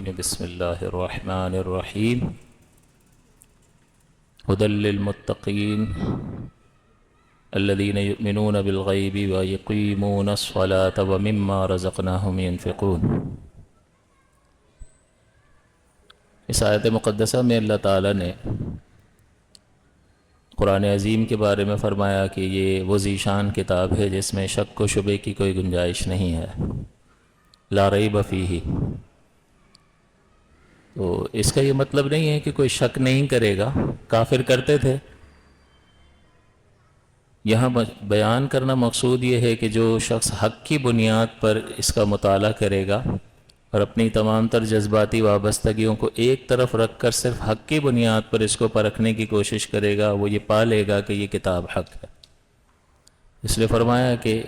الرجیم بسم اللہ الرحمن الرحیم ھدی للمتقین الذین یؤمنون بالغیب ویقیمون الصلاة ومما رزقناہم ینفقون۔ اس آیت مقدسہ میں اللہ تعالیٰ نے قرآن عظیم کے بارے میں فرمایا کہ یہ وہ ذیشان کتاب ہے جس میں شک و شبے کی کوئی گنجائش نہیں ہے، لا ریب فیہ۔ تو اس کا یہ مطلب نہیں ہے کہ کوئی شک نہیں کرے گا، کافر کرتے تھے۔ یہاں بیان کرنا مقصود یہ ہے کہ جو شخص حق کی بنیاد پر اس کا مطالعہ کرے گا اور اپنی تمام تر جذباتی وابستگیوں کو ایک طرف رکھ کر صرف حق کی بنیاد پر اس کو پرکھنے کی کوشش کرے گا، وہ یہ پا لے گا کہ یہ کتاب حق ہے۔ اس لیے فرمایا کہ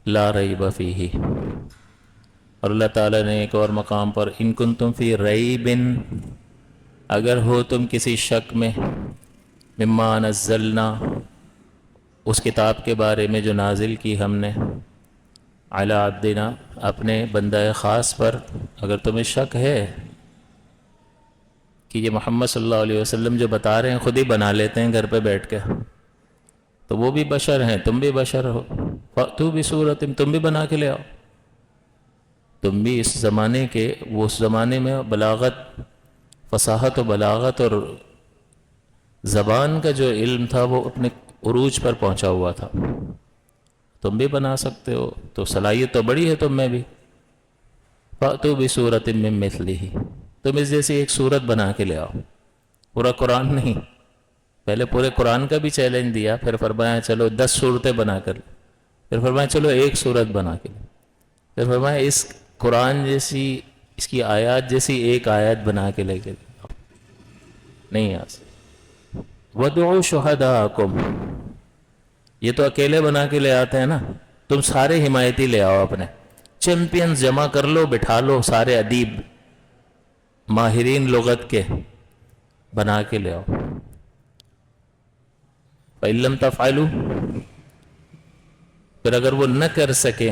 لا ریب فیہ۔ اور اللہ تعالیٰ نے ایک اور مقام پر ان کنتم فی ریب، اگر ہو تم کسی شک میں، مما نزلنا، اس کتاب کے بارے میں جو نازل کی ہم نے، علی عبدنا، اپنے بندہ خاص پر، اگر تمہیں شک ہے کہ یہ محمد صلی اللہ علیہ وسلم جو بتا رہے ہیں خود ہی بنا لیتے ہیں گھر پہ بیٹھ کے، تو وہ بھی بشر ہیں، تم بھی بشر ہو، فأتوا بسورۃ، تم بھی بنا کے لے آؤ۔ تم بھی اس زمانے کے، وہ اس زمانے میں بلاغت، فصاحت و بلاغت اور زبان کا جو علم تھا وہ اپنے عروج پر پہنچا ہوا تھا، تم بھی بنا سکتے ہو، تو صلاحیت تو بڑی ہے تم میں بھی۔ فأتوا بسورۃ من مثلہ، تم اس جیسی ایک سورت بنا کے لے آؤ، پورا قرآن نہیں، پہلے پورے قرآن کا بھی چیلنج دیا، پھر فرمایا چلو 10 صورتیں بنا کر، پھر فرمایا چلو ایک سورت بنا کے، پھر فرمایا اس قرآن جیسی، اس کی آیات جیسی ایک آیت بنا کے لے کے نہیں آ سکتے۔ وَادْعُوا شُهَدَاءَكُمْ، یہ تو اکیلے بنا کے لے آتے ہیں نا، تم سارے حمایتی لے آؤ، اپنے چیمپئنز جمع کر لو، بٹھا لو، سارے ادیب ماہرین لغت کے بنا کے لے آؤ۔ فَإِن لَّمْ تَفْعَلُوا، پھر اگر وہ نہ کر سکے،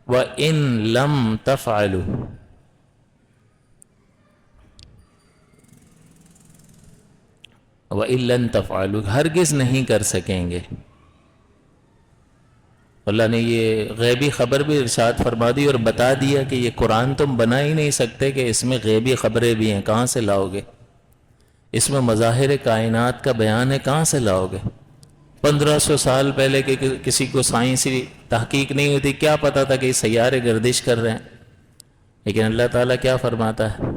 وَإِن لَّمْ تَفْعَلُوا، وَإِن لَّن تَفْعَلُوا، ہرگز نہیں کر سکیں گے۔ اللہ نے یہ غیبی خبر بھی ارشاد فرما دی اور بتا دیا کہ یہ قرآن تم بنا ہی نہیں سکتے، کہ اس میں غیبی خبریں بھی ہیں، کہاں سے لاؤ گے؟ اس میں مظاہر کائنات کا بیان ہے، کہاں سے لاؤ گے؟ 1500 سال پہلے کہ کسی کو سائنسی تحقیق نہیں ہوتی، کیا پتا تھا کہ یہ سیارے گردش کر رہے ہیں؟ لیکن اللہ تعالیٰ کیا فرماتا ہے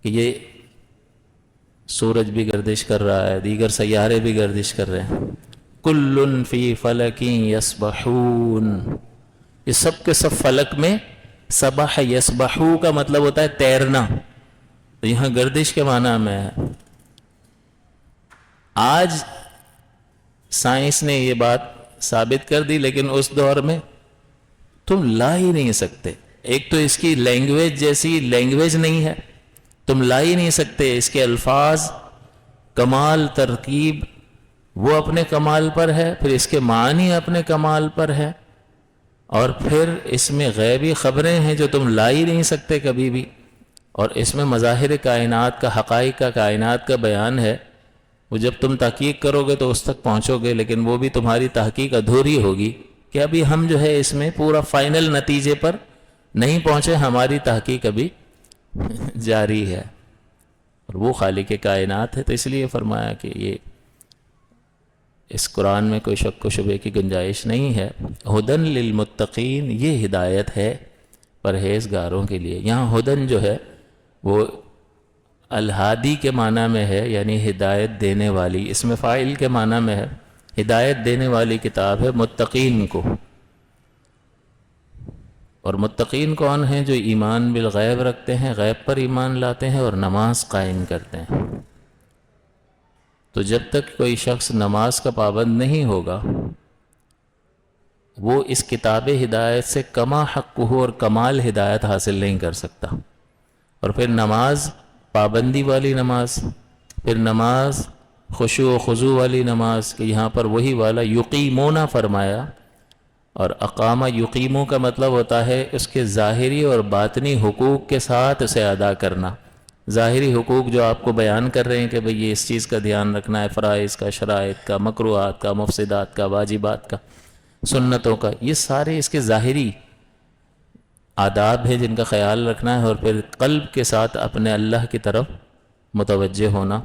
کہ یہ سورج بھی گردش کر رہا ہے، دیگر سیارے بھی گردش کر رہے ہیں، کل فی فلک یسبحون، یہ سب کے سب فلک میں، سبح یسبحو کا مطلب ہوتا ہے تیرنا، تو یہاں گردش کے معنی میں ہے۔ آج سائنس نے یہ بات ثابت کر دی، لیکن اس دور میں تم لا ہی نہیں سکتے۔ ایک تو اس کی لینگویج جیسی لینگویج نہیں ہے، تم لا ہی نہیں سکتے، اس کے الفاظ، کمال، ترکیب وہ اپنے کمال پر ہے، پھر اس کے معنی اپنے کمال پر ہے، اور پھر اس میں غیبی خبریں ہیں جو تم لا ہی نہیں سکتے کبھی بھی، اور اس میں مظاہر کائنات کا، حقائق کا، کائنات کا بیان ہے۔ وہ جب تم تحقیق کرو گے تو اس تک پہنچو گے، لیکن وہ بھی تمہاری تحقیق ادھوری ہوگی کہ ابھی ہم جو ہے اس میں پورا فائنل نتیجے پر نہیں پہنچے، ہماری تحقیق ابھی جاری ہے، اور وہ خالق کائنات ہے۔ تو اس لیے فرمایا کہ یہ اس قرآن میں کوئی شک و شبے کی گنجائش نہیں ہے۔ ہدن للمتقین، یہ ہدایت ہے پرہیزگاروں کے لیے۔ یہاں ہدن جو ہے وہ الہادی کے معنی میں ہے، یعنی ہدایت دینے والی، اس میں فاعل کے معنی میں ہے، ہدایت دینے والی کتاب ہے متقین کو۔ اور متقین کون ہیں؟ جو ایمان بالغیب رکھتے ہیں، غیب پر ایمان لاتے ہیں اور نماز قائم کرتے ہیں۔ تو جب تک کوئی شخص نماز کا پابند نہیں ہوگا، وہ اس کتاب ہدایت سے کما حق ہو اور کمال ہدایت حاصل نہیں کر سکتا۔ اور پھر نماز، پابندی والی نماز، پھر نماز خشوع و خضوع والی نماز، کہ یہاں پر وہی والا یقیمون فرمایا اور اقامہ یقیمو کا مطلب ہوتا ہے اس کے ظاہری اور باطنی حقوق کے ساتھ اسے ادا کرنا۔ ظاہری حقوق جو آپ کو بیان کر رہے ہیں کہ بھئی یہ اس چیز کا دھیان رکھنا ہے، فرائض کا، شرائط کا، مکروہات کا، مفسدات کا، واجبات کا، سنتوں کا، یہ سارے اس کے ظاہری آداب ہیں جن کا خیال رکھنا ہے، اور پھر قلب کے ساتھ اپنے اللہ کی طرف متوجہ ہونا،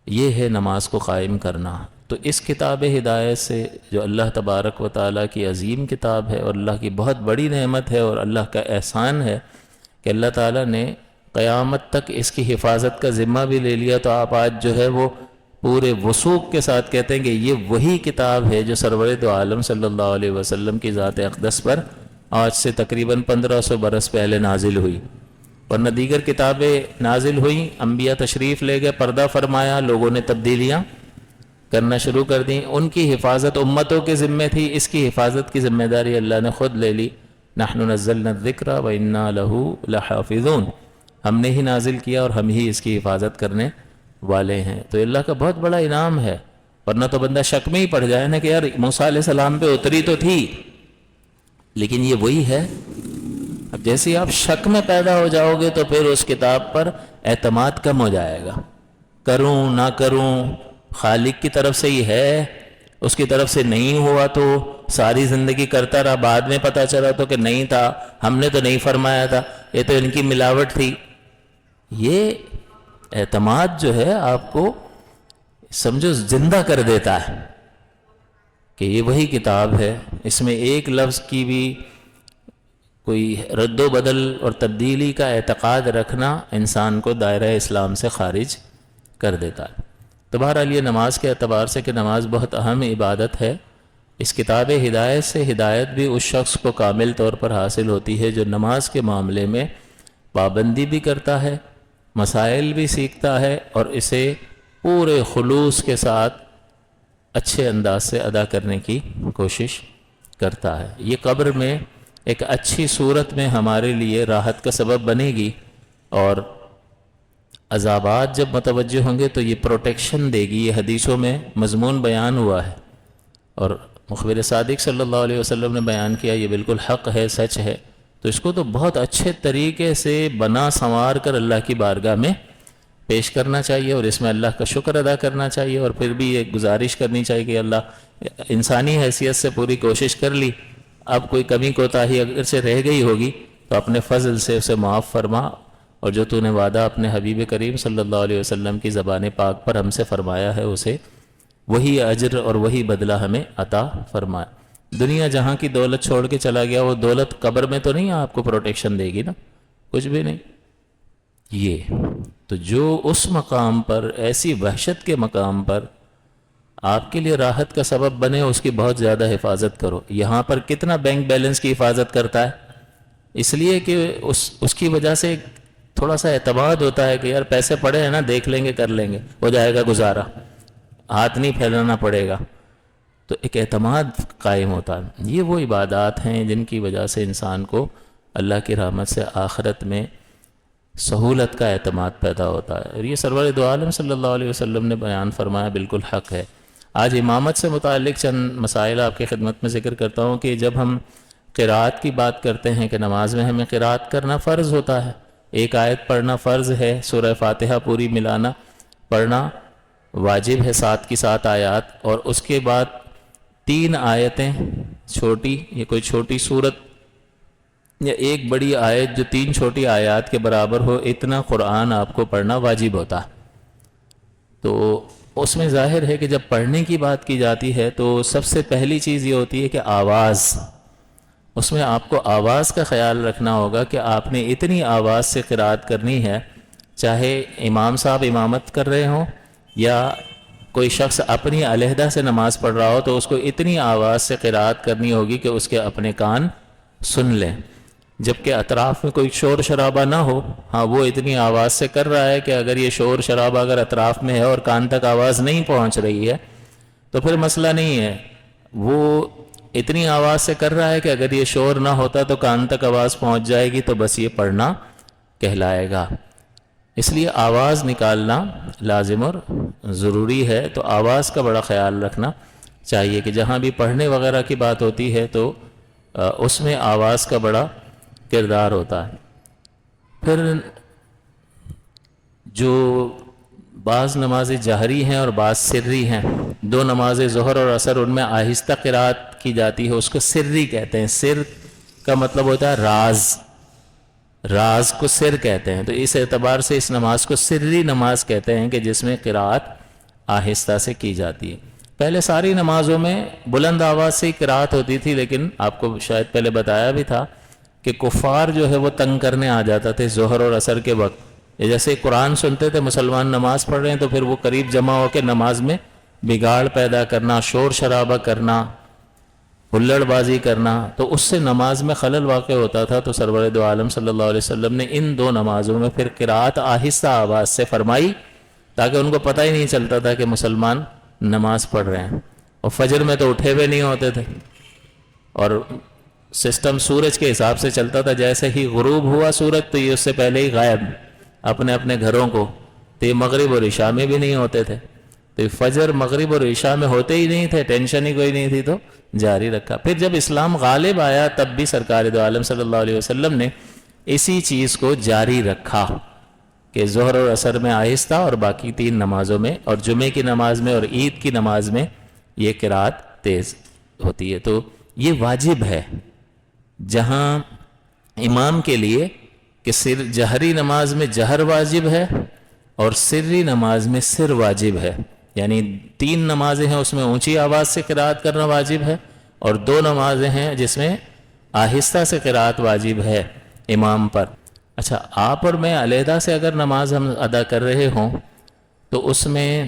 یہ ہے نماز کو قائم کرنا۔ تو اس کتاب ہدایت سے جو اللہ تبارک و تعالیٰ کی عظیم کتاب ہے اور اللہ کی بہت بڑی نعمت ہے اور اللہ کا احسان ہے کہ اللہ تعالیٰ نے قیامت تک اس کی حفاظت کا ذمہ بھی لے لیا، تو آپ آج جو ہے وہ پورے وثوق کے ساتھ کہتے ہیں کہ یہ وہی کتاب ہے جو سرور دو عالم صلی اللہ علیہ وسلم کی ذات اقدس پر آج سے تقریباً 1500 برس پہلے نازل ہوئی، ورنہ دیگر کتابیں نازل ہوئیں، انبیاء تشریف لے گئے، پردہ فرمایا، لوگوں نے تبدیلیاں کرنا شروع کر دیں، ان کی حفاظت امتوں کے ذمے تھی، اس کی حفاظت کی ذمہ داری اللہ نے خود لے لی۔ نحن نزلنا الذکر وإنا لہ لحافظون، ہم نے ہی نازل کیا اور ہم ہی اس کی حفاظت کرنے والے ہیں۔ تو اللہ کا بہت بڑا انعام ہے، ورنہ تو بندہ شک میں ہی پڑ جائے نا کہ یار موسیٰ علیہ السلام پہ اتری تو تھی لیکن یہ وہی ہے۔ اب جیسے ہی آپ شک میں پیدا ہو جاؤ گے تو پھر اس کتاب پر اعتماد کم ہو جائے گا، کروں نہ کروں، خالق کی طرف سے ہی ہے، اس کی طرف سے نہیں ہوا تو ساری زندگی کرتا رہا، بعد میں پتہ چلا تو کہ نہیں تھا، ہم نے تو نہیں فرمایا تھا، یہ تو ان کی ملاوٹ تھی۔ یہ اعتماد جو ہے آپ کو سمجھو زندہ کر دیتا ہے کہ یہ وہی کتاب ہے، اس میں ایک لفظ کی بھی کوئی رد و بدل اور تبدیلی کا اعتقاد رکھنا انسان کو دائرہ اسلام سے خارج کر دیتا ہے۔ تو بہرحال یہ نماز کے اعتبار سے کہ نماز بہت اہم عبادت ہے، اس کتاب ہدایت سے ہدایت بھی اس شخص کو کامل طور پر حاصل ہوتی ہے جو نماز کے معاملے میں پابندی بھی کرتا ہے، مسائل بھی سیکھتا ہے اور اسے پورے خلوص کے ساتھ اچھے انداز سے ادا کرنے کی کوشش کرتا ہے۔ یہ قبر میں ایک اچھی صورت میں ہمارے لیے راحت کا سبب بنے گی، اور عذابات جب متوجہ ہوں گے تو یہ پروٹیکشن دے گی۔ یہ حدیثوں میں مضمون بیان ہوا ہے اور مخبر صادق صلی اللہ علیہ وسلم نے بیان کیا، یہ بالکل حق ہے، سچ ہے، تو اس کو تو بہت اچھے طریقے سے بنا سنوار کر اللہ کی بارگاہ میں پیش کرنا چاہیے اور اس میں اللہ کا شکر ادا کرنا چاہیے، اور پھر بھی ایک گزارش کرنی چاہیے کہ اللہ انسانی حیثیت سے پوری کوشش کر لی، اب کوئی کمی کوتاہی اگر سے رہ گئی ہوگی تو اپنے فضل سے اسے معاف فرما، اور جو تو نے وعدہ اپنے حبیب کریم صلی اللہ علیہ وسلم کی زبان پاک پر ہم سے فرمایا ہے اسے وہی اجر اور وہی بدلہ ہمیں عطا فرمایا۔ دنیا جہاں کی دولت چھوڑ کے چلا گیا، وہ دولت قبر میں تو نہیں آپ کو پروٹیکشن دے گی نا، کچھ بھی نہیں۔ یہ تو جو اس مقام پر، ایسی وحشت کے مقام پر آپ کے لیے راحت کا سبب بنے، اس کی بہت زیادہ حفاظت کرو۔ یہاں پر کتنا بینک بیلنس کی حفاظت کرتا ہے؟ اس لیے کہ اس کی وجہ سے تھوڑا سا اعتماد ہوتا ہے کہ یار پیسے پڑے ہیں نا، دیکھ لیں گے، کر لیں گے، ہو جائے گا گزارا، ہاتھ نہیں پھیلانا پڑے گا، تو ایک اعتماد قائم ہوتا ہے۔ یہ وہ عبادات ہیں جن کی وجہ سے انسان کو اللہ کی رحمت سے آخرت میں سہولت کا اعتماد پیدا ہوتا ہے، اور یہ سرور دو عالم صلی اللہ علیہ وسلم نے بیان فرمایا، بالکل حق ہے۔ آج امامت سے متعلق چند مسائل آپ کی خدمت میں ذکر کرتا ہوں کہ جب ہم قرات کی بات کرتے ہیں کہ نماز میں ہمیں قرات کرنا فرض ہوتا ہے، ایک آیت پڑھنا فرض ہے، سورہ فاتحہ پوری ملانا پڑھنا واجب ہے، 7 کی 7 آیات، اور اس کے بعد 3 آیتیں چھوٹی، یہ کوئی چھوٹی صورت یا ایک بڑی آیت جو 3 چھوٹی آیات کے برابر ہو، اتنا قرآن آپ کو پڑھنا واجب ہوتا ہے۔ تو اس میں ظاہر ہے کہ جب پڑھنے کی بات کی جاتی ہے تو سب سے پہلی چیز یہ ہوتی ہے کہ آواز، اس میں آپ کو آواز کا خیال رکھنا ہوگا کہ آپ نے اتنی آواز سے قرات کرنی ہے، چاہے امام صاحب امامت کر رہے ہوں یا کوئی شخص اپنی علیحدہ سے نماز پڑھ رہا ہو، تو اس کو اتنی آواز سے قرات کرنی ہوگی کہ اس کے اپنے کان سن لیں، جبکہ اطراف میں کوئی شور شرابہ نہ ہو۔ ہاں وہ اتنی آواز سے کر رہا ہے کہ اگر یہ شور شرابہ اگر اطراف میں ہے اور کان تک آواز نہیں پہنچ رہی ہے تو پھر مسئلہ نہیں ہے، وہ اتنی آواز سے کر رہا ہے کہ اگر یہ شور نہ ہوتا تو کان تک آواز پہنچ جائے گی، تو بس یہ پڑھنا کہلائے گا۔ اس لیے آواز نکالنا لازم اور ضروری ہے، تو آواز کا بڑا خیال رکھنا۔ چاہیے کہ جہاں بھی پڑھنے وغیرہ کی بات ہوتی ہے تو اس میں آواز کا بڑا کردار ہوتا ہے۔ پھر جو بعض نمازیں جہری ہیں اور بعض سری ہیں، دو نمازیں ظہر اور عصر ان میں آہستہ قرات کی جاتی ہے، اس کو سری کہتے ہیں۔ سر کا مطلب ہوتا ہے راز، راز کو سر کہتے ہیں، تو اس اعتبار سے اس نماز کو سری نماز کہتے ہیں کہ جس میں قرات آہستہ سے کی جاتی ہے۔ پہلے ساری نمازوں میں بلند آواز سے قرات ہوتی تھی، لیکن آپ کو شاید پہلے بتایا بھی تھا کہ کفار جو ہے وہ تنگ کرنے آ جاتا تھے ظہر اور عصر کے وقت۔ جیسے قرآن سنتے تھے مسلمان نماز پڑھ رہے ہیں تو پھر وہ قریب جمع ہو کے نماز میں بگاڑ پیدا کرنا، شور شرابہ کرنا، ہلڑ بازی کرنا، تو اس سے نماز میں خلل واقع ہوتا تھا۔ تو سرور دو عالم صلی اللہ علیہ وسلم نے ان دو نمازوں میں پھر قرات آہستہ آواز سے فرمائی تاکہ ان کو پتہ ہی نہیں چلتا تھا کہ مسلمان نماز پڑھ رہے ہیں۔ اور فجر میں تو اٹھے ہوئے نہیں ہوتے تھے، اور سسٹم سورج کے حساب سے چلتا تھا، جیسے ہی غروب ہوا سورج تو یہ اس سے پہلے ہی غائب اپنے اپنے گھروں کو، تو یہ مغرب اور عشاء میں بھی نہیں ہوتے تھے، تو یہ فجر مغرب اور عشاء میں ہوتے ہی نہیں تھے، ٹینشن ہی کوئی نہیں تھی، تو جاری رکھا۔ پھر جب اسلام غالب آیا تب بھی سرکار دو عالم صلی اللہ علیہ وسلم نے اسی چیز کو جاری رکھا کہ ظہر اور عصر میں آہستہ اور باقی تین نمازوں میں، اور جمعے کی نماز میں اور عید کی نماز میں یہ قرات تیز ہوتی ہے۔ تو یہ واجب ہے جہاں امام کے لیے کہ جہری نماز میں جہر واجب ہے اور سری نماز میں سر واجب ہے، یعنی تین نمازیں ہیں اس میں اونچی آواز سے قرات کرنا واجب ہے، اور دو نمازیں ہیں جس میں آہستہ سے قرات واجب ہے امام پر۔ اچھا، آپ اور میں علیحدہ سے اگر نماز ہم ادا کر رہے ہوں تو اس میں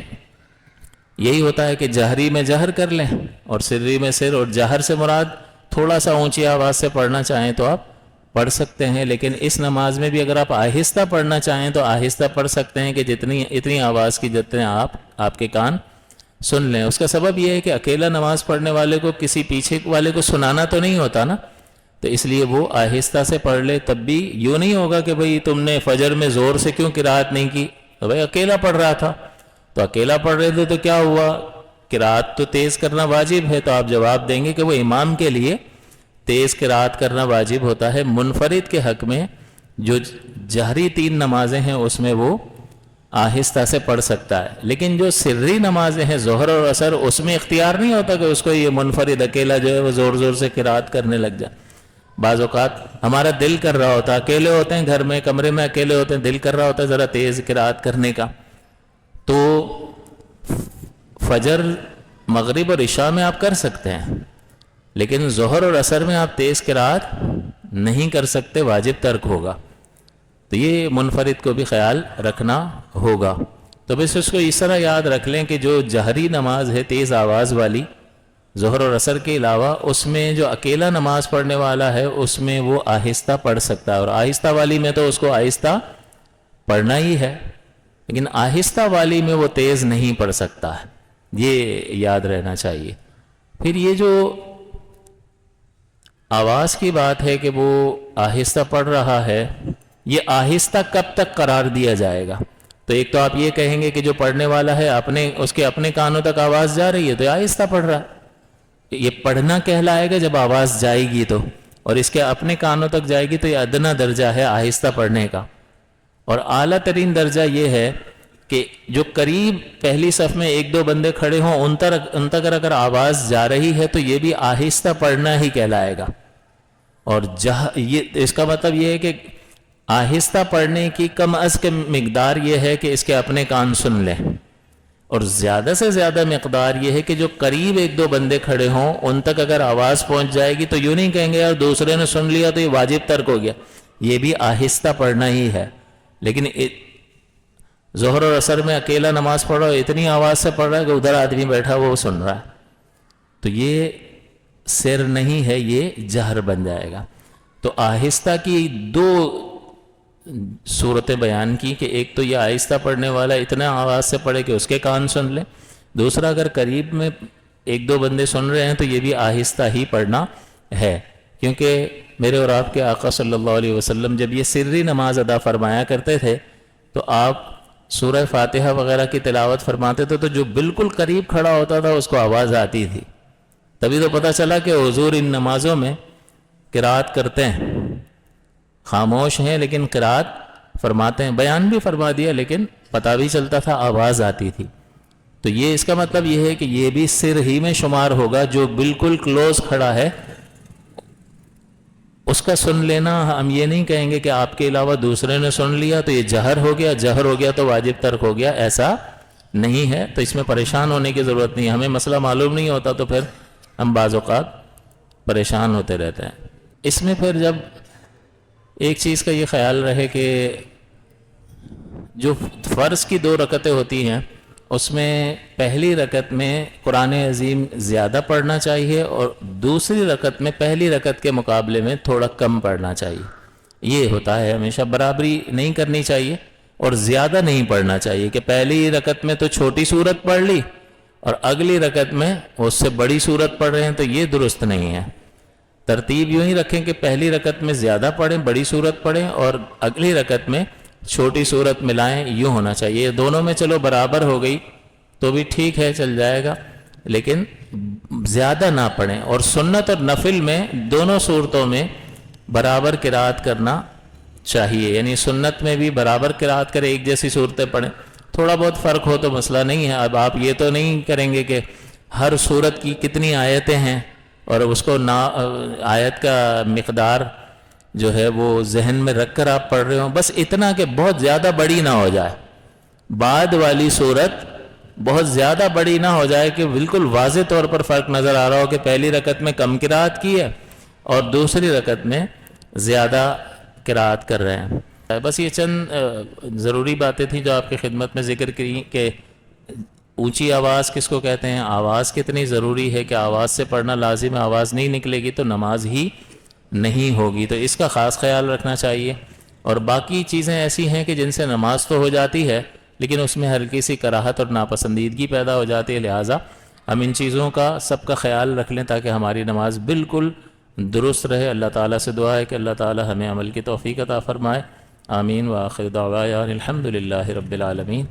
یہی ہوتا ہے کہ جہری میں جہر کر لیں اور سری میں سر، اور جہر سے مراد تھوڑا سا اونچی آواز سے پڑھنا چاہیں تو آپ پڑھ سکتے ہیں، لیکن اس نماز میں بھی اگر آپ آہستہ پڑھنا چاہیں تو آہستہ پڑھ سکتے ہیں کہ اتنی آواز کی جتنے آپ کے کان سن لیں۔ اس کا سبب یہ ہے کہ اکیلا نماز پڑھنے والے کو کسی پیچھے والے کو سنانا تو نہیں ہوتا نا، تو اس لیے وہ آہستہ سے پڑھ لے۔ تب بھی یوں نہیں ہوگا کہ بھئی تم نے فجر میں زور سے کیوں قرات نہیں کی، تو بھئی اکیلا پڑھ رہا تھا، تو اکیلا پڑھ رہے تھے تو کیا ہوا، قرات تو تیز کرنا واجب ہے، تو آپ جواب دیں گے کہ وہ امام کے لیے تیز قرات کرنا واجب ہوتا ہے۔ منفرد کے حق میں جو جہری تین نمازیں ہیں اس میں وہ آہستہ سے پڑھ سکتا ہے، لیکن جو سری نمازیں ہیں ظہر اور عصر اس میں اختیار نہیں ہوتا کہ اس کو یہ منفرد اکیلا جو ہے وہ زور زور سے قرات کرنے لگ جائے۔ بعض اوقات ہمارا دل کر رہا ہوتا، اکیلے ہوتے ہیں گھر میں، کمرے میں اکیلے ہوتے ہیں، دل کر رہا ہوتا ہے ذرا تیز قرات کرنے کا، تو فجر مغرب اور عشاء میں آپ کر سکتے ہیں، لیکن ظہر اور عصر میں آپ تیز قرات نہیں کر سکتے، واجب ترک ہوگا۔ تو یہ منفرد کو بھی خیال رکھنا ہوگا۔ تو بس اس کو اس طرح یاد رکھ لیں کہ جو جہری نماز ہے تیز آواز والی ظہر اور عصر کے علاوہ، اس میں جو اکیلا نماز پڑھنے والا ہے اس میں وہ آہستہ پڑھ سکتا ہے، اور آہستہ والی میں تو اس کو آہستہ پڑھنا ہی ہے، لیکن آہستہ والی میں وہ تیز نہیں پڑھ سکتا ہے، یہ یاد رہنا چاہیے۔ پھر یہ جو آواز کی بات ہے کہ وہ آہستہ پڑھ رہا ہے، یہ آہستہ کب تک قرار دیا جائے گا؟ تو ایک تو آپ یہ کہیں گے کہ جو پڑھنے والا ہے اس کے اپنے کانوں تک آواز جا رہی ہے تو آہستہ پڑھ رہا ہے، یہ پڑھنا کہلائے گا جب آواز جائے گی تو، اور اس کے اپنے کانوں تک جائے گی تو یہ ادنا درجہ ہے آہستہ پڑھنے کا۔ اور اعلیٰ ترین درجہ یہ ہے کہ جو قریب پہلی صف میں ایک دو بندے کھڑے ہوں ان تک اگر آواز جا رہی ہے تو یہ بھی آہستہ پڑھنا ہی کہلائے گا۔ اور اس کا مطلب یہ ہے کہ آہستہ پڑھنے کی کم از کم مقدار یہ ہے کہ اس کے اپنے کان سن لیں، اور زیادہ سے زیادہ مقدار یہ ہے کہ جو قریب ایک دو بندے کھڑے ہوں ان تک اگر آواز پہنچ جائے گی تو یوں نہیں کہیں گے یار دوسرے نے سن لیا تو یہ واجب ترک ہو گیا، یہ بھی آہستہ پڑھنا ہی ہے۔ لیکن ظہر اور عصر میں اکیلا نماز پڑھ رہا ہے، اتنی آواز سے پڑھ رہا ہے کہ ادھر آدمی بیٹھا وہ سن رہا ہے، تو یہ سر نہیں ہے، یہ جہر بن جائے گا۔ تو آہستہ کی دو صورتیں بیان کی کہ ایک تو یہ آہستہ پڑھنے والا اتنا آواز سے پڑھے کہ اس کے کان سن لے، دوسرا اگر قریب میں ایک دو بندے سن رہے ہیں تو یہ بھی آہستہ ہی پڑھنا ہے، کیونکہ میرے اور آپ کے آقا صلی اللہ علیہ وسلم جب یہ سری نماز ادا فرمایا کرتے تھے تو آپ سورہ فاتحہ وغیرہ کی تلاوت فرماتے تھے تو جو بالکل قریب کھڑا ہوتا تھا اس کو آواز آتی تھی. تبھی تو پتہ چلا کہ حضور ان نمازوں میں قرات کرتے ہیں، خاموش ہیں لیکن قرات فرماتے ہیں. بیان بھی فرما دیا لیکن پتہ بھی چلتا تھا، آواز آتی تھی. تو یہ اس کا مطلب یہ ہے کہ یہ بھی سر ہی میں شمار ہوگا. جو بالکل کلوز کھڑا ہے اس کا سن لینا، ہم یہ نہیں کہیں گے کہ آپ کے علاوہ دوسرے نے سن لیا تو یہ جہر ہو گیا، جہر ہو گیا تو واجب ترک ہو گیا، ایسا نہیں ہے. تو اس میں پریشان ہونے کی ضرورت نہیں ہے. ہمیں مسئلہ معلوم نہیں ہوتا تو پھر ہم بعض اوقات پریشان ہوتے رہتے ہیں. اس میں پھر جب ایک چیز کا یہ خیال رہے کہ جو فرض کی 2 رکعتیں ہوتی ہیں اس میں پہلی رکعت میں قرآن عظیم زیادہ پڑھنا چاہیے اور دوسری رکعت میں پہلی رکعت کے مقابلے میں تھوڑا کم پڑھنا چاہیے. یہ ہوتا ہے ہمیشہ. برابری نہیں کرنی چاہیے اور زیادہ نہیں پڑھنا چاہیے کہ پہلی رکعت میں تو چھوٹی سورت پڑھ لی اور اگلی رکعت میں اس سے بڑی سورت پڑھ رہے ہیں، تو یہ درست نہیں ہے. ترتیب یوں ہی رکھیں کہ پہلی رکعت میں زیادہ پڑھیں، بڑی سورت پڑھیں، اور اگلی رکعت میں چھوٹی سورت ملائیں. یوں ہونا چاہیے. دونوں میں چلو برابر ہو گئی تو بھی ٹھیک ہے، چل جائے گا، لیکن زیادہ نہ پڑھیں. اور سنت اور نفل میں دونوں صورتوں میں برابر قرات کرنا چاہیے. یعنی سنت میں بھی برابر قرات کریں، ایک جیسی صورتیں پڑھیں. تھوڑا بہت فرق ہو تو مسئلہ نہیں ہے. اب آپ یہ تو نہیں کریں گے کہ ہر صورت کی کتنی آیتیں ہیں اور اس کو آیت کا مقدار جو ہے وہ ذہن میں رکھ کر آپ پڑھ رہے ہوں. بس اتنا کہ بہت زیادہ بڑی نہ ہو جائے، بعد والی صورت بہت زیادہ بڑی نہ ہو جائے کہ بالکل واضح طور پر فرق نظر آ رہا ہو کہ پہلی رکعت میں کم قرات کی ہے اور دوسری رکعت میں زیادہ قرات کر رہے ہیں. بس یہ چند ضروری باتیں تھیں جو آپ کی خدمت میں ذکر کی کہ اونچی آواز کس کو کہتے ہیں، آواز کتنی ضروری ہے کہ آواز سے پڑھنا لازم ہے. آواز نہیں نکلے گی تو نماز ہی نہیں ہوگی. تو اس کا خاص خیال رکھنا چاہیے. اور باقی چیزیں ایسی ہیں کہ جن سے نماز تو ہو جاتی ہے لیکن اس میں ہلکی سی کراہت اور ناپسندیدگی پیدا ہو جاتی ہے. لہٰذا ہم ان چیزوں کا سب کا خیال رکھ لیں تاکہ ہماری نماز بالکل درست رہے. اللہ تعالیٰ سے دعا ہے کہ اللہ تعالیٰ ہمیں عمل کی توفیق عطا فرمائے. آمین. وآخر دعوانا الحمد للہ رب العالمین.